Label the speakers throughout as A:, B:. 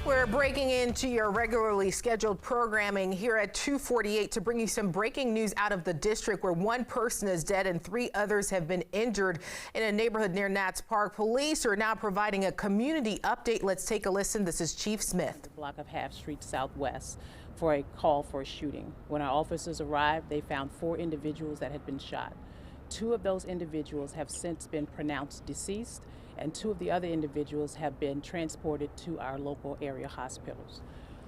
A: We're breaking into your regularly scheduled programming here at 2:48 to bring you some breaking news out of the district where one person is dead and 3 others have been injured in a neighborhood near Nats Park. Police are now providing a community update. Let's take a listen. This is Chief Smith.
B: The block of Half Street Southwest for a call for a shooting. When our officers arrived, they found 4 individuals that had been shot. 2 of those individuals have since been pronounced deceased, and 2 of the other individuals have been transported to our local area hospitals.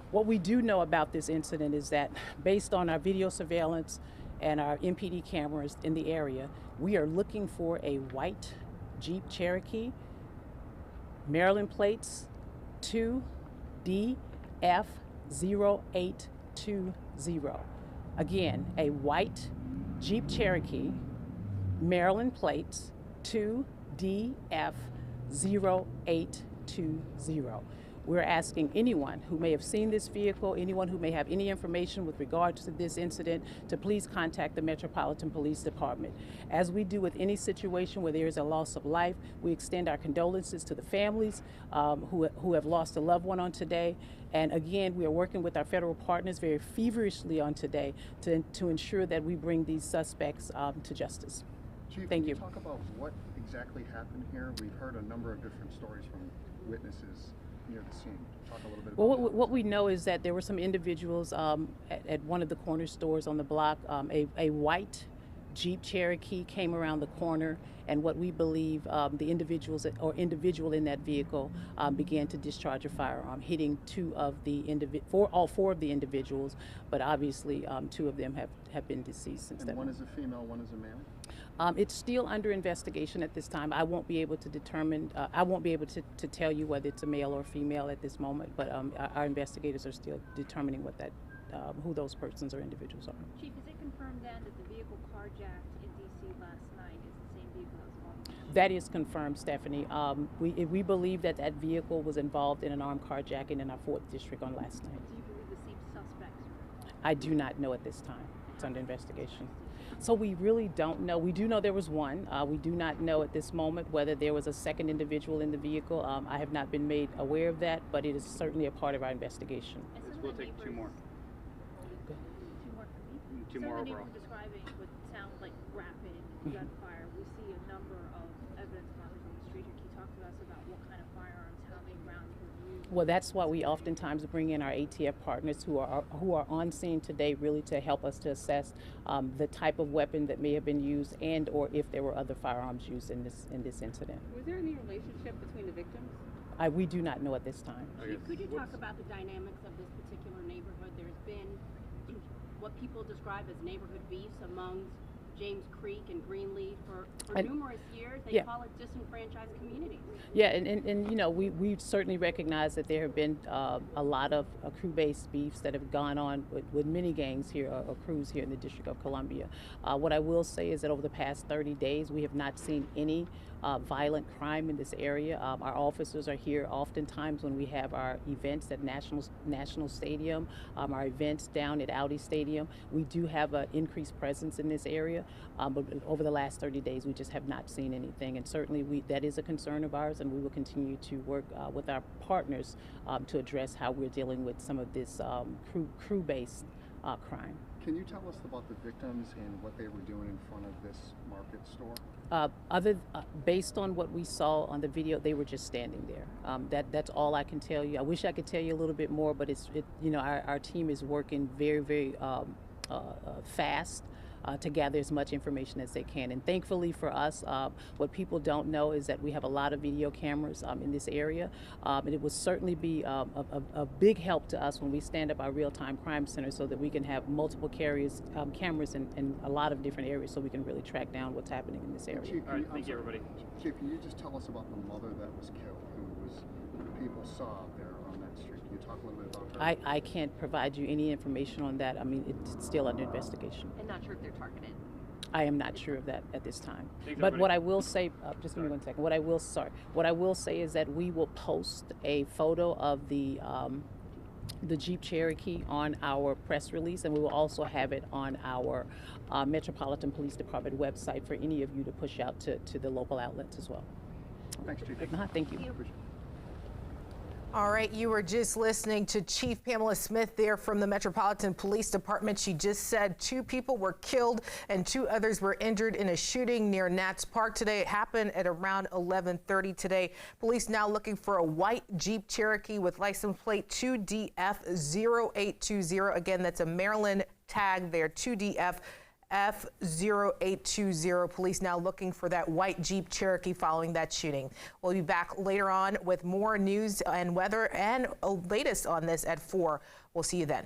B: What we do know about this incident is that based on our video surveillance and our MPD cameras in the area, we are looking for a white Jeep Cherokee, Maryland plates 2DF0820. Again, a white Jeep Cherokee, Maryland plates 2DF0820. We're asking anyone who may have seen this vehicle, anyone who may have any information with regards to this incident, to please contact the Metropolitan Police Department. As we do with any situation where there is a loss of life, we extend our condolences to the families who have lost a loved one on today. And again, we are working with our federal partners very feverishly on today to ensure that we bring these suspects to justice.
C: Chief,
B: Thank you.
C: Can you talk about what exactly happened here? We've heard a number of different stories from witnesses near the scene. Talk a little bit about that.
B: What we know is that there were some individuals at one of the corner stores on the block. A white Jeep Cherokee came around the corner, and what we believe the individual in that vehicle began to discharge a firearm, hitting all 4 of the individuals, but obviously 2 of them have been deceased since then.
C: And one is a female, one is a male?
B: It's still under investigation at this time. I won't be able to determine, I won't be able to tell you whether it's a male or female at this moment, but our investigators are still determining who those persons or individuals are.
D: Chief, is it confirmed then that the vehicle carjacked in D.C. last night is the same vehicle that was involved?
B: That is confirmed, Stephanie. We believe that vehicle was involved in an armed carjacking in our 4th district on last night.
D: Do you believe the same suspects?
B: I do not know at this time. It's under investigation. So we really don't know. We do know there was one. We do not know at this moment whether there was a second individual in the vehicle. I have not been made aware of that, but it is certainly a part of our investigation.
E: We'll take 2 more.
D: 2 more for me?
E: 2 more
D: Some of the
E: overall.
D: neighbors describing what sounds like rapid gunfire. We see a number of evidence markers on the street here. Can you talk to us about what kind of firearms, how many rounds were used?
B: Well, that's why we oftentimes bring in our ATF partners who are on scene today, really to help us to assess the type of weapon that may have been used, and or if there were other firearms used in this incident.
F: Was there any relationship between the victims?
B: We do not know at this time.
D: Could you talk about the dynamics of this particular neighborhood? There's been what people describe as neighborhood beefs among James Creek and Greenleaf for numerous years. They call it disenfranchised communities.
B: Yeah, and you know, we certainly recognize that there have been a lot of crew-based beefs that have gone on with many gangs here, or crews here in the District of Columbia. What I will say is that over the past 30 days, we have not seen any violent crime in this area. Our officers are here oftentimes when we have our events at National Stadium, our events down at Audi Stadium. We do have an increased presence in this area, but over the last 30 days, we just have not seen anything. And certainly that is a concern of ours, and we will continue to work with our partners to address how we're dealing with some of this crew-based crime.
C: Can you tell us about the victims and what they were doing in front of this market store?
B: Based on what we saw on the video, they were just standing there. That's all I can tell you. I wish I could tell you a little bit more, but our team is working very, very fast to gather as much information as they can. And thankfully for us, what people don't know is that we have a lot of video cameras in this area. And it will certainly be a big help to us when we stand up our real-time crime center, so that we can have multiple cameras in a lot of different areas, so we can really track down what's happening in this area.
C: Chief,
E: All right, thank you, everybody.
C: Chief, can you just tell us about the mother that was killed, who people saw out there on that street? Can you talk a little bit about her?
B: I can't provide you any information on that. I mean, it's still under investigation.
F: And not sure if they're targeted.
B: I am not sure of that at this time.
E: Thanks,
B: But
E: everybody.
B: what I will say, just give me 1 second. What I will say is that we will post a photo of the Jeep Cherokee on our press release, and we will also have it on our Metropolitan Police Department website for any of you to push out to the local outlets as well.
C: Thanks, Chief.
B: Thank you.
C: Appreciate it.
A: All right, you were just listening to Chief Pamela Smith there from the Metropolitan Police Department. She just said 2 people were killed and 2 others were injured in a shooting near Nats Park today. It happened at around 11:30 today. Police now looking for a white Jeep Cherokee with license plate 2DF0820. Again, that's a Maryland tag there, 2DF F0820. Police now looking for that white Jeep Cherokee following that shooting. We'll be back later on with more news and weather and latest on this at 4. We'll see you then.